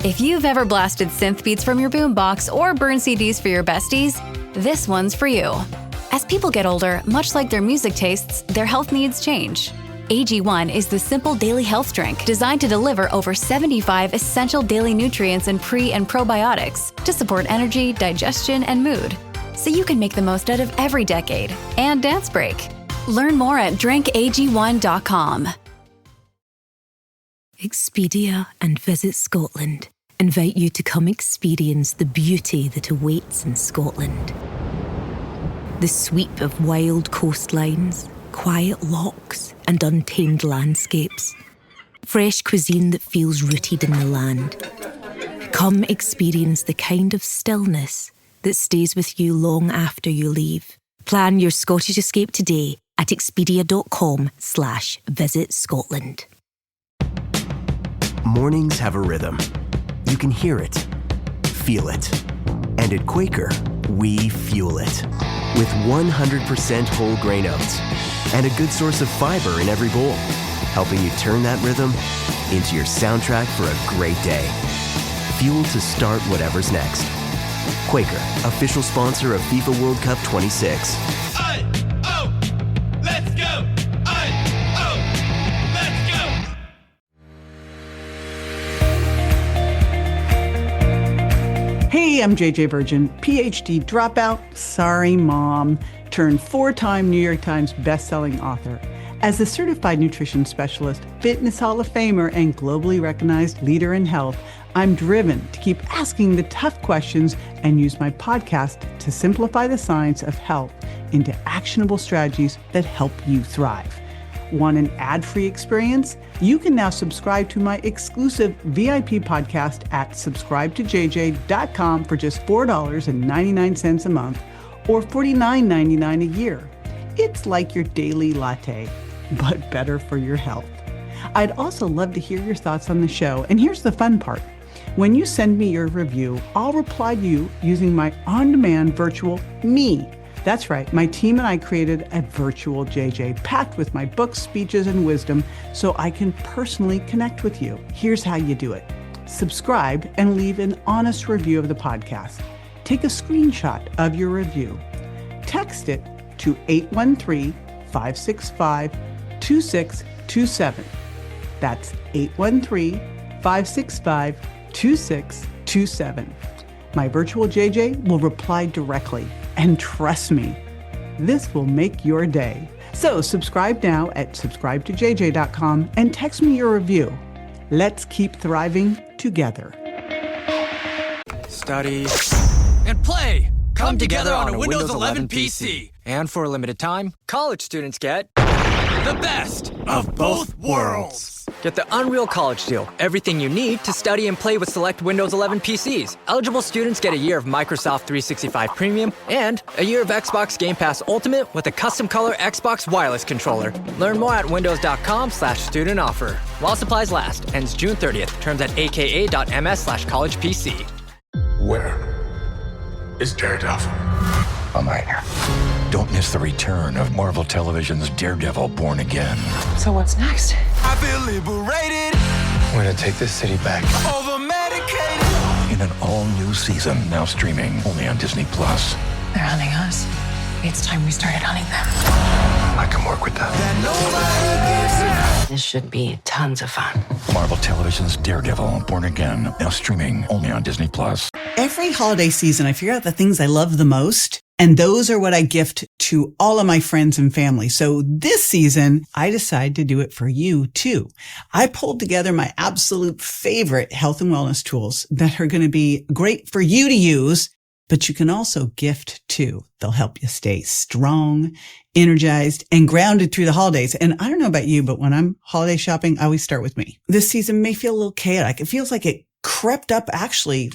If you've ever blasted synth beats from your boombox or burned CDs for your besties, this one's for you. As people get older, much like their music tastes, their health needs change. AG1 is the simple daily health drink designed to deliver over 75 essential daily nutrients and pre- and probiotics to support energy, digestion, and mood, so you can make the most out of every decade and dance break. Learn more at drinkag1.com. Expedia and Visit Scotland invite you to come experience the beauty that awaits in Scotland. The sweep of wild coastlines, quiet lochs, and untamed landscapes. Fresh cuisine that feels rooted in the land. Come experience the kind of stillness that stays with you long after you leave. Plan your Scottish escape today at expedia.com/Visit Scotland. Mornings have a rhythm. You can hear it, feel it. And at Quaker, we fuel it. With 100% whole grain oats and a good source of fiber in every bowl, helping you turn that rhythm into your soundtrack for a great day. Fuel to start whatever's next. Quaker, official sponsor of FIFA World Cup 26. Let's go! Let's go! Hey, I'm JJ Virgin, PhD dropout, sorry mom, turned 4-time New York Times bestselling author. As a certified nutrition specialist, fitness Hall of Famer, and globally recognized leader in health, I'm driven to keep asking the tough questions and use my podcast to simplify the science of health into actionable strategies that help you thrive. Want an ad-free experience? You can now subscribe to my exclusive VIP podcast at subscribetojj.com for just $4.99 a month or $49.99 a year. It's like your daily latte, but better for your health. I'd also love to hear your thoughts on the show. And here's the fun part. When you send me your review, I'll reply to you using my on-demand virtual me. That's right, my team and I created a virtual JJ packed with my books, speeches, and wisdom so I can personally connect with you. Here's how you do it. Subscribe and leave an honest review of the podcast. Take a screenshot of your review. Text it to 813-565-2627. That's 813-565-2627. My virtual JJ will reply directly. And trust me, this will make your day. So subscribe now at subscribetojj.com and text me your review. Let's keep thriving together. Study and play come together on a Windows 11 PC. And for a limited time, college students get the best of both worlds. Get the Unreal College Deal. Everything you need to study and play with select Windows 11 PCs. Eligible students get a year of Microsoft 365 Premium and a year of Xbox Game Pass Ultimate with a custom color Xbox wireless controller. Learn more at windows.com/student offer. While supplies last. Ends June 30th. Terms at aka.ms/collegepc. Where is Daredevil? I'm right here. Don't miss the return of Marvel Television's Daredevil Born Again. So what's next? I feel liberated. We're gonna take this city back. Over medicated. In an all-new season, now streaming only on Disney+. They're hunting us. It's time we started hunting them. I can work with that. This should be tons of fun. Marvel Television's Daredevil Born Again, now streaming only on Disney+. Every holiday season, I figure out the things I love the most, and those are what I gift to all of my friends and family. So this season, I decided to do it for you too. I pulled together my absolute favorite health and wellness tools that are going to be great for you to use, but you can also gift too. They'll help you stay strong, energized, and grounded through the holidays. And I don't know about you, but when I'm holiday shopping, I always start with me. This season may feel a little chaotic. It feels like it crept up, actually,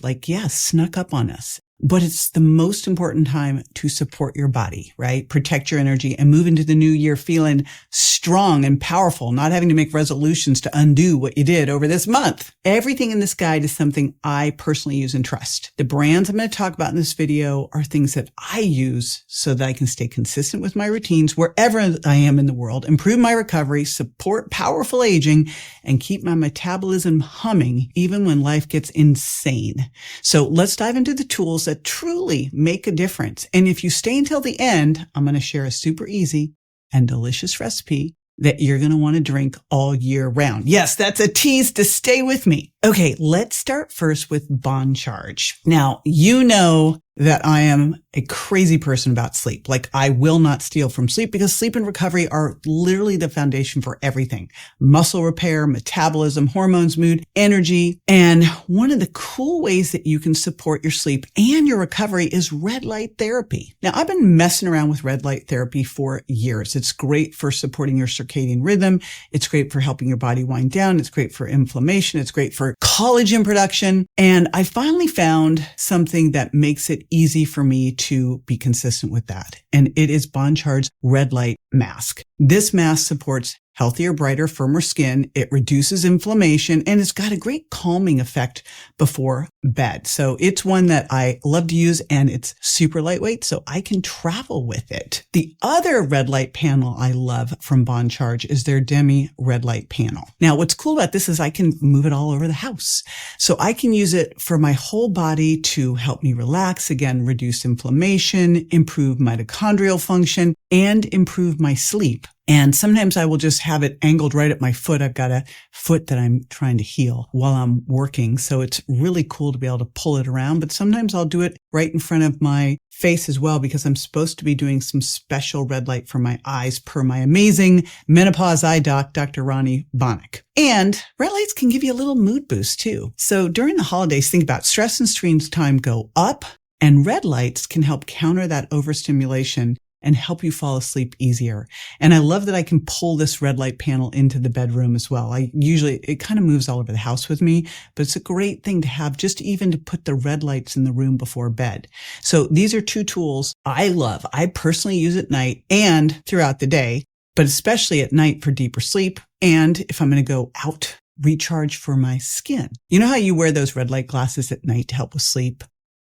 snuck up on us. but it's the most important time to support your body, right? Protect your energy and move into the new year feeling strong and powerful, not having to make resolutions to undo what you did over this month. Everything in this guide is something I personally use and trust. The brands I'm going to talk about in this video are things that I use so that I can stay consistent with my routines wherever I am in the world, improve my recovery, support powerful aging, and keep my metabolism humming even when life gets insane. So let's dive into the tools that truly make a difference. And if you stay until the end, I'm going to share a super easy and delicious recipe that you're going to want to drink all year round. Yes, that's a tease to stay with me. Okay, let's start first with Bon Charge. Now, you know that I am a crazy person about sleep. Like, I will not steal from sleep because sleep and recovery are literally the foundation for everything. Muscle repair, metabolism, hormones, mood, energy. And one of the cool ways that you can support your sleep and your recovery is red light therapy. Now, I've been messing around with red light therapy for years. It's great for supporting your circadian rhythm. It's great for helping your body wind down. It's great for inflammation. It's great for collagen production. And I finally found something that makes it easy for me to be consistent with that. And it is Bon Charge's red light mask. This mask supports healthier, brighter, firmer skin. It reduces inflammation, and it's got a great calming effect before bed. So it's one that I love to use, and it's super lightweight, so I can travel with it. The other red light panel I love from Bon Charge is their Demi red light panel. Now, what's cool about this is I can move it all over the house. So I can use it for my whole body to help me relax, again, reduce inflammation, improve mitochondrial function, and improve my sleep. And sometimes I will just have it angled right at my foot. I've got a foot that I'm trying to heal while I'm working. So it's really cool to be able to pull it around. But sometimes I'll do it right in front of my face as well, because I'm supposed to be doing some special red light for my eyes per my amazing menopause eye doc, Dr. Ronnie Bonnick. And red lights can give you a little mood boost too. So during the holidays, think about stress and screen time go up, and red lights can help counter that overstimulation and help you fall asleep easier. And I love that I can pull this red light panel into the bedroom as well. It kind of moves all over the house with me, but it's a great thing to have, just even to put the red lights in the room before bed. So these are two tools I love. I personally use at night and throughout the day, but especially at night for deeper sleep. And if I'm going to go out, recharge for my skin. You know how you wear those red light glasses at night to help with sleep?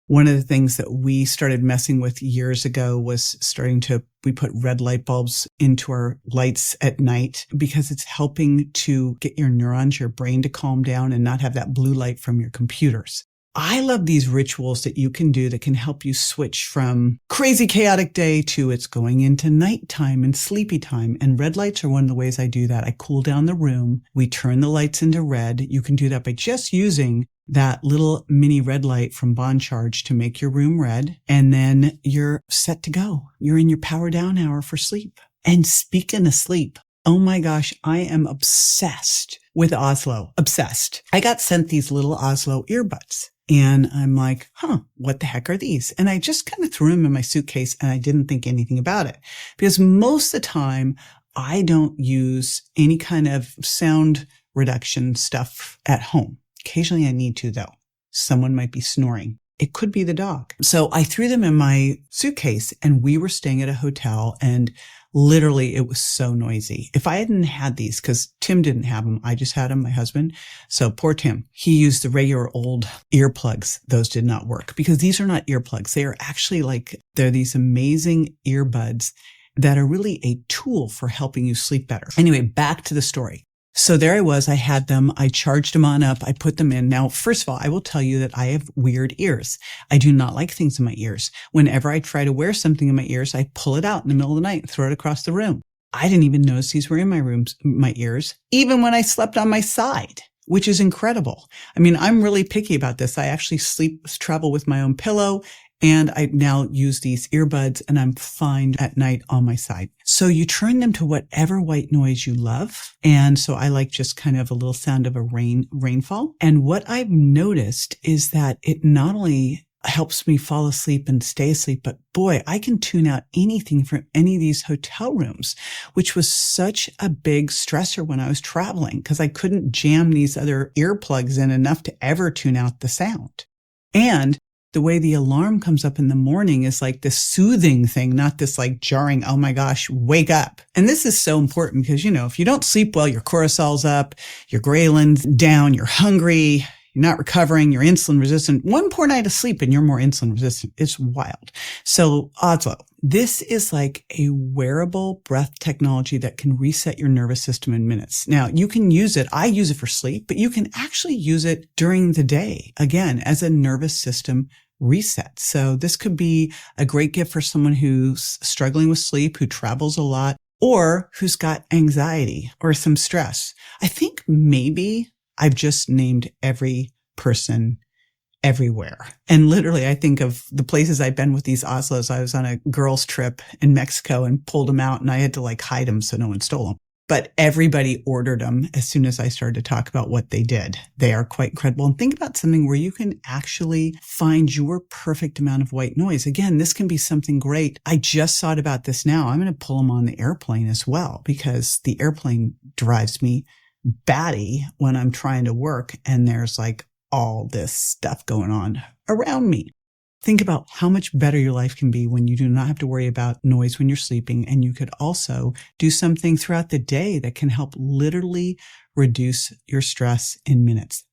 One of the things that we started messing with years ago was we put red light bulbs into our lights at night because it's helping to get your neurons, your brain to calm down and not have that blue light from your computers. I love these rituals that you can do that can help you switch from crazy chaotic day to it's going into nighttime and sleepy time. And red lights are one of the ways I do that. I cool down the room. We turn the lights into red. You can do that by just using that little mini red light from Bon Charge to make your room red. And then you're set to go. You're in your power down hour for sleep. And speaking of sleep, oh my gosh, I am obsessed with Oslo. Obsessed. I got sent these little Oslo earbuds. And I'm like, what the heck are these? And I just kind of threw them in my suitcase and I didn't think anything about it. Because most of the time, I don't use any kind of sound reduction stuff at home. Occasionally I need to, though. Someone might be snoring. It could be the dog. So I threw them in my suitcase, and we were staying at a hotel, and literally it was so noisy. If I hadn't had these, because Tim didn't have them, I just had them, my husband. So poor Tim, he used the regular old earplugs. Those did not work because these are not earplugs. They are actually they're these amazing earbuds that are really a tool for helping you sleep better. Anyway, back to the story. So there I was. I had them. I charged them on up. I put them in. Now, first of all, I will tell you that I have weird ears. I do not like things in my ears. Whenever I try to wear something in my ears, I pull it out in the middle of the night and throw it across the room. I didn't even notice these were in my ears, even when I slept on my side, which is incredible. I mean, I'm really picky about this. I actually travel with my own pillow. And I now use these earbuds and I'm fine at night on my side. So you turn them to whatever white noise you love. And so I like just kind of a little sound of a rainfall. And what I've noticed is that it not only helps me fall asleep and stay asleep, but boy, I can tune out anything from any of these hotel rooms, which was such a big stressor when I was traveling because I couldn't jam these other earplugs in enough to ever tune out the sound. And The way the alarm comes up in the morning is like this soothing thing, not this like jarring, oh my gosh, wake up. And this is so important because, if you don't sleep well, your cortisol's up, your ghrelins down, you're hungry, you're not recovering, you're insulin resistant. One poor night of sleep and you're more insulin resistant. It's wild. So Oslo, this is like a wearable breath technology that can reset your nervous system in minutes. Now, you can use it. I use it for sleep, but you can actually use it during the day, again, as a nervous system reset. So this could be a great gift for someone who's struggling with sleep, who travels a lot, or who's got anxiety or some stress. I think maybe I've just named every person everywhere. And literally, I think of the places I've been with these Oslos. I was on a girls' trip in Mexico and pulled them out, and I had to like hide them so no one stole them. But everybody ordered them as soon as I started to talk about what they did. They are quite incredible. And think about something where you can actually find your perfect amount of white noise. Again, this can be something great. I just thought about this now. I'm going to pull them on the airplane as well, because the airplane drives me batty when I'm trying to work and there's like all this stuff going on around me. Think about how much better your life can be when you do not have to worry about noise when you're sleeping. And you could also do something throughout the day that can help literally reduce your stress in minutes.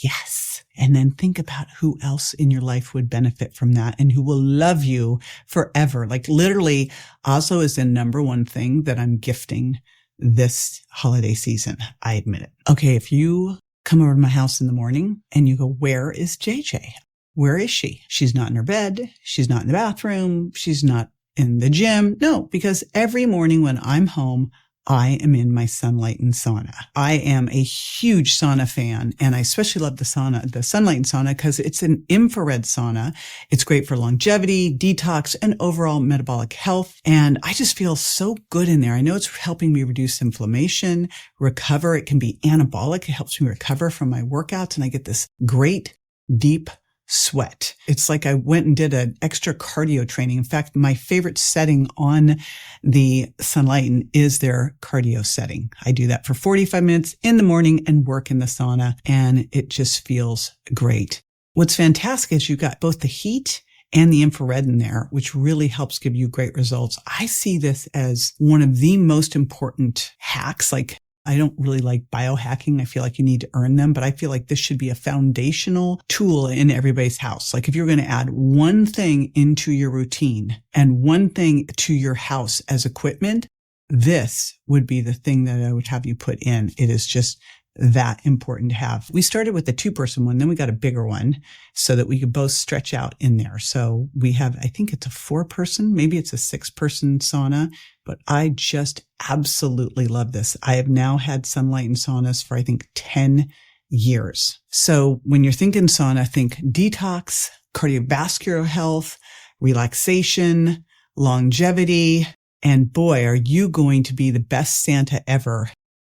Yes. And then think about who else in your life would benefit from that and who will love you forever. Like literally, Oslo is the number one thing that I'm gifting this holiday season. I admit it. Okay. If you come over to my house in the morning and you go, where is JJ? Where is she? She's not in her bed. She's not in the bathroom. She's not in the gym. No, because every morning when I'm home, I am in my Sunlighten sauna. I am a huge sauna fan, and I especially love the Sunlighten sauna, because it's an infrared sauna. It's great for longevity, detox, and overall metabolic health. And I just feel so good in there. I know it's helping me reduce inflammation, recover. It can be anabolic. It helps me recover from my workouts, and I get this great, deep sweat. It's like I went and did an extra cardio training. In fact, my favorite setting on the Sunlighten is their cardio setting. I do that for 45 minutes in the morning and work in the sauna, and it just feels great. What's fantastic is you've got both the heat and the infrared in there, which really helps give you great results. I see this as one of the most important hacks. Like, I don't really like biohacking. I feel like you need to earn them, but I feel like this should be a foundational tool in everybody's house. Like if you're going to add one thing into your routine and one thing to your house as equipment, this would be the thing that I would have you put in. It is just that important to have. We started with a 2-person one, then we got a bigger one so that we could both stretch out in there. So we have, I think it's a 4-person, maybe it's a 6-person sauna, but I just absolutely love this. I have now had Sunlighten saunas for I think 10 years. So when you're thinking sauna, think detox, cardiovascular health, relaxation, longevity, and boy, are you going to be the best Santa ever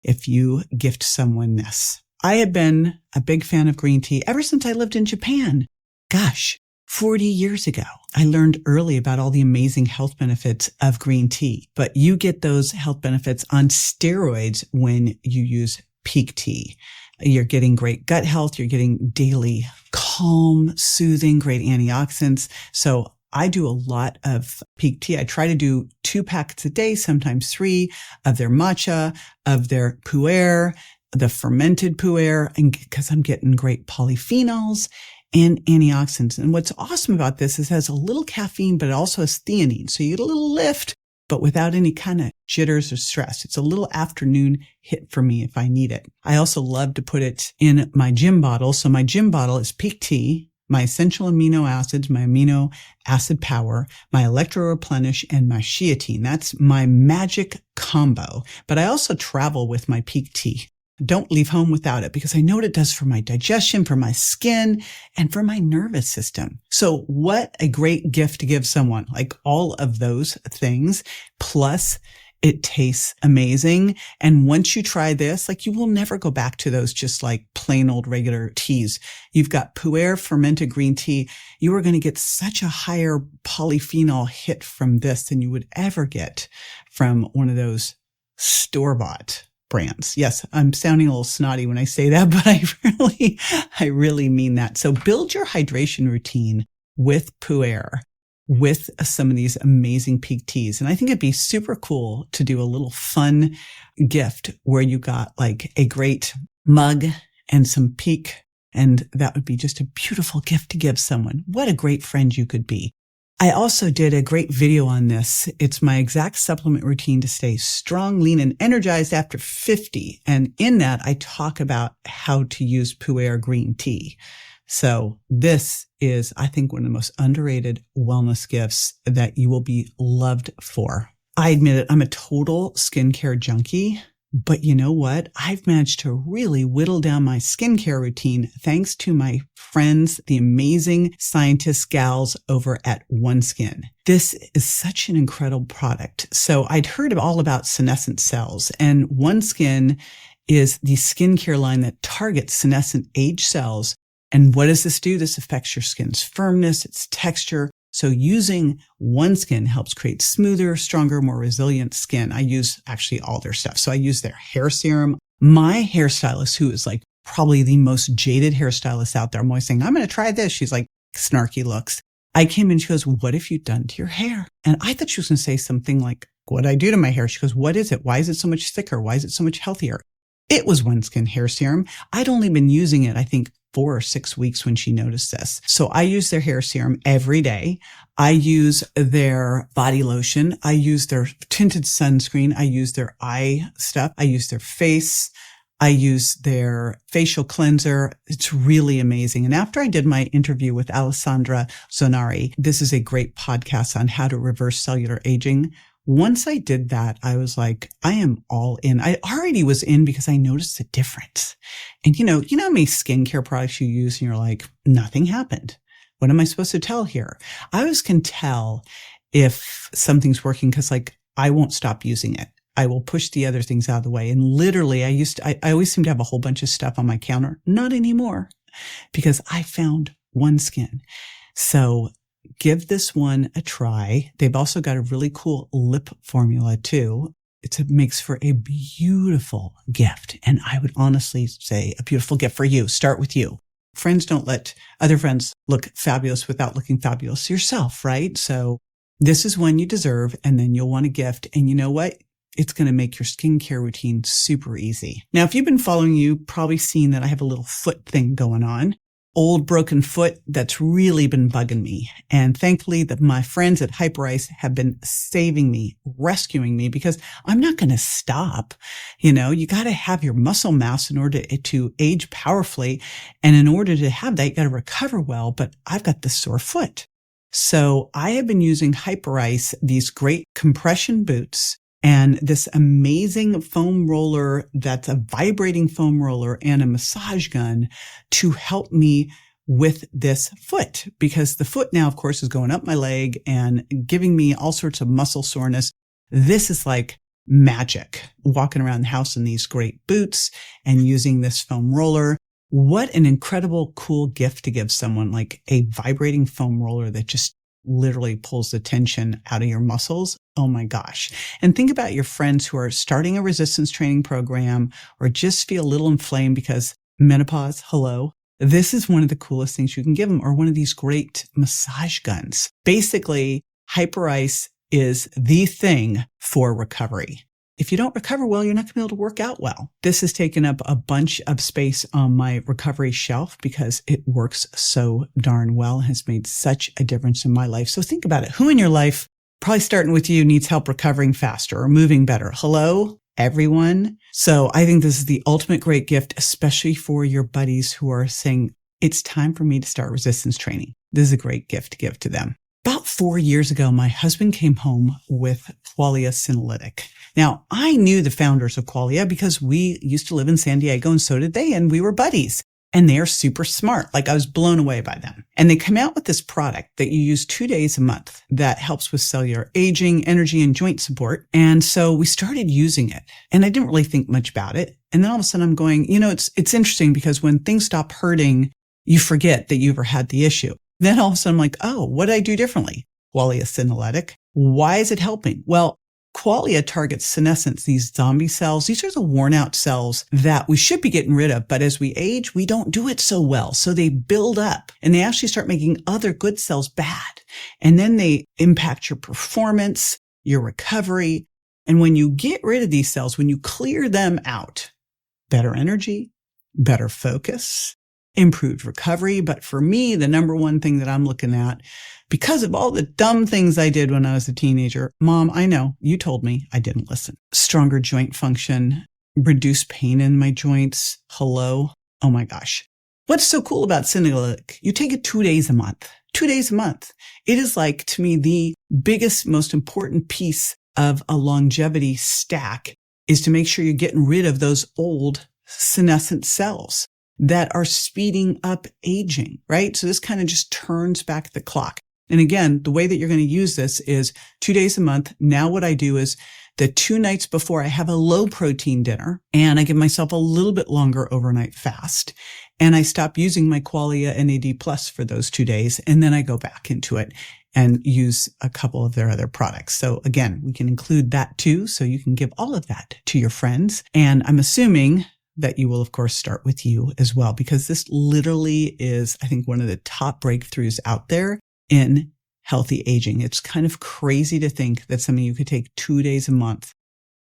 if you gift someone this. I have been a big fan of green tea ever since I lived in Japan. Gosh, 40 years ago. I learned early about all the amazing health benefits of green tea, but you get those health benefits on steroids when you use Pique Tea. You're getting great gut health. You're getting daily calm, soothing, great antioxidants. So I do a lot of Pique Tea. I try to do 2 packets a day, sometimes 3, of their matcha, of their pu'er, the fermented pu'er, and because I'm getting great polyphenols and antioxidants. And what's awesome about this is it has a little caffeine, but it also has theanine. So you get a little lift, but without any kind of jitters or stress. It's a little afternoon hit for me if I need it. I also love to put it in my gym bottle. So my gym bottle is Pique Tea, my essential amino acids, my amino acid power, my electro replenish, and my sheatine. That's my magic combo. But I also travel with my Pique Tea. Don't leave home without it because I know what it does for my digestion, for my skin, and for my nervous system. So what a great gift to give someone, like all of those things, plus it tastes amazing. And once you try this, like you will never go back to those just like plain old regular teas. You've got pu'er fermented green tea. You are going to get such a higher polyphenol hit from this than you would ever get from one of those store-bought brands. Yes, I'm sounding a little snotty when I say that, but I really mean that. So build your hydration routine with Pu'er, with some of these amazing Pique Teas. And I think it'd be super cool to do a little fun gift where you got like a great mug and some Pique. And that would be just a beautiful gift to give someone. What a great friend you could be. I also did a great video on this. It's my exact supplement routine to stay strong, lean, and energized after 50. And in that, I talk about how to use Pu'er green tea. So this is, I think, one of the most underrated wellness gifts that you will be loved for. I admit it, I'm a total skincare junkie. But you know what? I've managed to really whittle down my skincare routine thanks to my friends, the amazing scientist gals over at OneSkin. This is such an incredible product. So I'd heard all about senescent cells, and OneSkin is the skincare line that targets senescent age cells. And what does this do? This affects your skin's firmness, its texture. So using OneSkin helps create smoother, stronger, more resilient skin. I use actually all their stuff. So I use their hair serum. My hairstylist, who is like probably the most jaded hairstylist out there, I'm always saying, I'm going to try this. She's like, snarky looks. I came in, she goes, what have you done to your hair? And I thought she was going to say something like, what I do to my hair? She goes, what is it? Why is it so much thicker? Why is it so much healthier? It was OneSkin hair serum. I'd only been using it, I think, 4 or 6 weeks when she noticed this. So I use their hair serum every day. I use their body lotion. I use their tinted sunscreen. I use their eye stuff. I use their face. I use their facial cleanser. It's really amazing. And after I did my interview with Alessandra Zonari, this is a great podcast on how to reverse cellular aging. Once I did that, I was like, I am all in. I already was in because I noticed a difference. And you know how many skincare products you use and you're like, nothing happened. What am I supposed to tell here? I always can tell if something's working because like, I won't stop using it. I will push the other things out of the way. And literally I always seem to have a whole bunch of stuff on my counter. Not anymore because I found OneSkin. So give this one a try. They've also got a really cool lip formula too. It makes for a beautiful gift. And I would honestly say a beautiful gift for you. Start with you. Friends don't let other friends look fabulous without looking fabulous yourself, right? So this is one you deserve, and then you'll want a gift. And you know what? It's going to make your skincare routine super easy. Now, if you've been following, you've probably seen that I have a little foot thing going on. Old broken foot that's really been bugging me. And thankfully that my friends at Hyperice have been saving me, rescuing me, because I'm not going to stop. You know, you got to have your muscle mass in order to age powerfully. And in order to have that, you got to recover well. But I've got this sore foot. So I have been using Hyperice, these great compression boots, and this amazing foam roller that's a vibrating foam roller and a massage gun to help me with this foot, because the foot now, of course, is going up my leg and giving me all sorts of muscle soreness. This is like magic, walking around the house in these great boots and using this foam roller. What an incredible, cool gift to give someone, like a vibrating foam roller that just literally pulls the tension out of your muscles. Oh my gosh. And think about your friends who are starting a resistance training program or just feel a little inflamed because menopause, hello. This is one of the coolest things you can give them, or one of these great massage guns. Basically, Hyperice is the thing for recovery. If you don't recover well, you're not going to be able to work out well. This has taken up a bunch of space on my recovery shelf because it works so darn well and has made such a difference in my life. So think about it. Who in your life, probably starting with you, needs help recovering faster or moving better? Hello, everyone. So I think this is the ultimate great gift, especially for your buddies who are saying, it's time for me to start resistance training. This is a great gift to give to them. About 4 years ago, my husband came home with Qualia Senolytic. Now, I knew the founders of Qualia because we used to live in San Diego, and so did they, and we were buddies. And they are super smart. Like, I was blown away by them. And they come out with this product that you use 2 days a month that helps with cellular aging, energy, and joint support. And so we started using it. And I didn't really think much about it. And then all of a sudden I'm going, you know, it's interesting because when things stop hurting, you forget that you ever had the issue. Then all of a sudden I'm like, oh, what did I do differently? Qualia Senolytic. Why is it helping? Well, Qualia targets senescent, these zombie cells. These are the worn out cells that we should be getting rid of, but as we age, we don't do it so well. So they build up and they actually start making other good cells bad. And then they impact your performance, your recovery. And when you get rid of these cells, when you clear them out, better energy, better focus, improved recovery. But for me, the number one thing that I'm looking at, because of all the dumb things I did when I was a teenager, Mom, I know you told me, I didn't listen. Stronger joint function, reduced pain in my joints. Hello. Oh my gosh. What's so cool about Senolytic? You take it 2 days a month. 2 days a month. It is like, to me, the biggest, most important piece of a longevity stack is to make sure you're getting rid of those old senescent cells that are speeding up aging, right? So this kind of just turns back the clock. And again, the way that you're going to use this is 2 days a month. Now what I do is the 2 nights before I have a low protein dinner and I give myself a little bit longer overnight fast. And I stop using my Qualia NAD Plus for those 2 days. And then I go back into it and use a couple of their other products. So again, we can include that too. So you can give all of that to your friends. And I'm assuming that you will, of course, start with you as well, because this literally is, I think, one of the top breakthroughs out there in healthy aging. It's kind of crazy to think that something you could take 2 days a month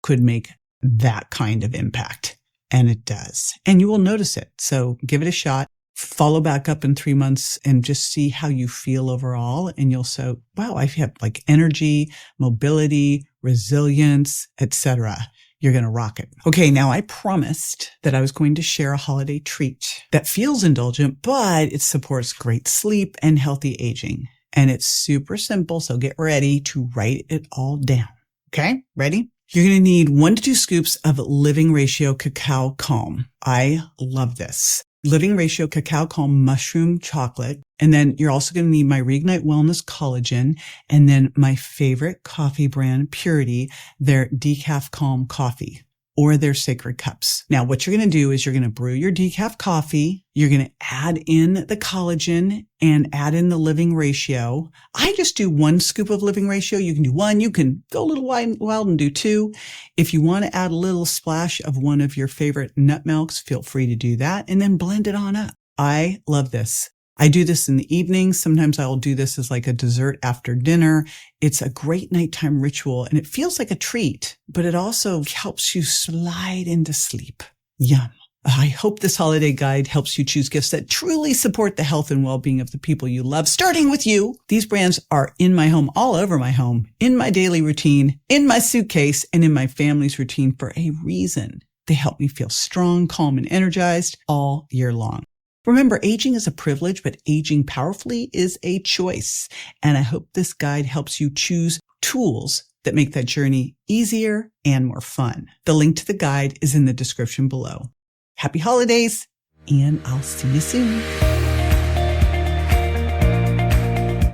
could make that kind of impact. And it does. And you will notice it. So give it a shot. Follow back up in 3 months and just see how you feel overall. And you'll say, wow, I have like energy, mobility, resilience, etc. You're going to rock it. Okay, now I promised that I was going to share a holiday treat that feels indulgent, but it supports great sleep and healthy aging. And it's super simple, so get ready to write it all down. Okay, ready? You're going to need 1 to 2 scoops of Living Ratio Cacao Calm. I love this. Living Ratio Cacao Calm mushroom chocolate. And then you're also going to need my Reignite Wellness collagen and then my favorite coffee brand, Purity, their Decaf Calm coffee or their Sacred Cups. Now, what you're going to do is you're going to brew your decaf coffee. You're going to add in the collagen and add in the Living Ratio. I just do 1 scoop of Living Ratio. You can do 1. You can go a little wild and do 2. If you want to add a little splash of one of your favorite nut milks, feel free to do that and then blend it on up. I love this. I do this in the evening. Sometimes I'll do this as like a dessert after dinner. It's a great nighttime ritual and it feels like a treat, but it also helps you slide into sleep. Yum. I hope this holiday guide helps you choose gifts that truly support the health and well-being of the people you love, starting with you. These brands are in my home, all over my home, in my daily routine, in my suitcase, and in my family's routine for a reason. They help me feel strong, calm, and energized all year long. Remember, aging is a privilege, but aging powerfully is a choice. And I hope this guide helps you choose tools that make that journey easier and more fun. The link to the guide is in the description below. Happy holidays, and I'll see you soon.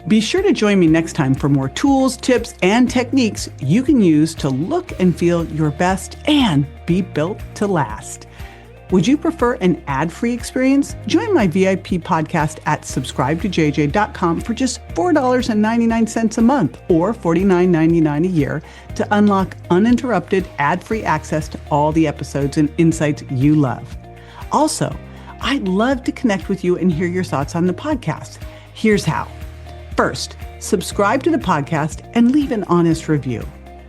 Be sure to join me next time for more tools, tips, and techniques you can use to look and feel your best and be built to last. Would you prefer an ad-free experience? Join my VIP podcast at subscribetojj.com for just $4.99 a month or $49.99 a year to unlock uninterrupted ad-free access to all the episodes and insights you love. Also, I'd love to connect with you and hear your thoughts on the podcast. Here's how. First, subscribe to the podcast and leave an honest review.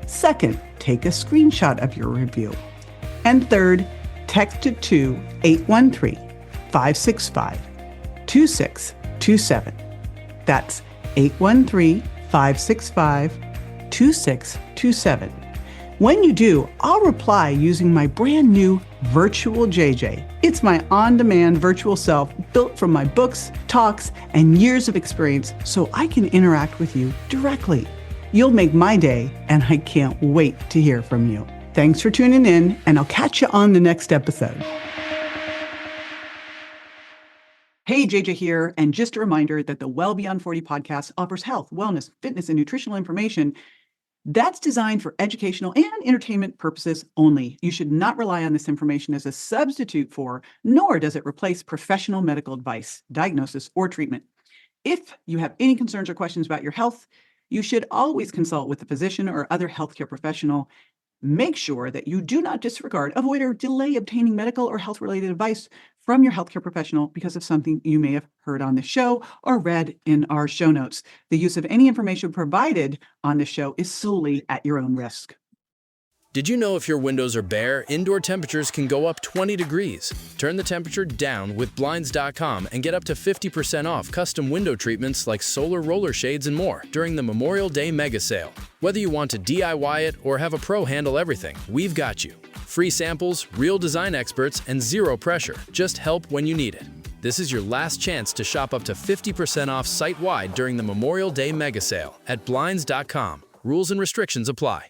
Second, take a screenshot of your review. And third, text it to 813-565-2627. That's 813-565-2627. When you do, I'll reply using my brand new Virtual JJ. It's my on-demand virtual self built from my books, talks, and years of experience so I can interact with you directly. You'll make my day, and I can't wait to hear from you. Thanks for tuning in, and I'll catch you on the next episode. Hey, JJ here, and just a reminder that the Well Beyond 40 podcast offers health, wellness, fitness, and nutritional information that's designed for educational and entertainment purposes only. You should not rely on this information as a substitute for, nor does it replace professional medical advice, diagnosis, or treatment. If you have any concerns or questions about your health, You should always consult with a physician or other healthcare professional. Make sure that you do not disregard, avoid, or delay obtaining medical or health-related advice from your healthcare professional because of something you may have heard on the show or read in our show notes. The use of any information provided on the show is solely at your own risk. Did you know if your windows are bare, indoor temperatures can go up 20 degrees? Turn the temperature down with Blinds.com and get up to 50% off custom window treatments like solar roller shades and more during the Memorial Day mega sale. Whether you want to DIY it or have a pro handle everything, we've got you. Free samples, real design experts, and zero pressure. Just help when you need it. This is your last chance to shop up to 50% off site-wide during the Memorial Day mega sale at Blinds.com. Rules and restrictions apply.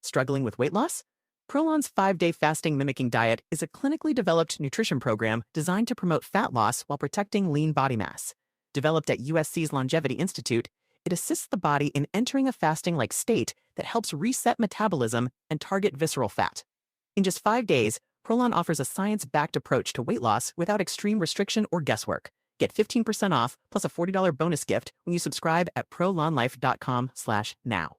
Struggling with weight loss? Prolon's 5-day fasting mimicking diet is a clinically developed nutrition program designed to promote fat loss while protecting lean body mass. Developed at USC's Longevity Institute, it assists the body in entering a fasting-like state that helps reset metabolism and target visceral fat. In just 5 days, Prolon offers a science-backed approach to weight loss without extreme restriction or guesswork. Get 15% off plus a $40 bonus gift when you subscribe at prolonlife.com/now.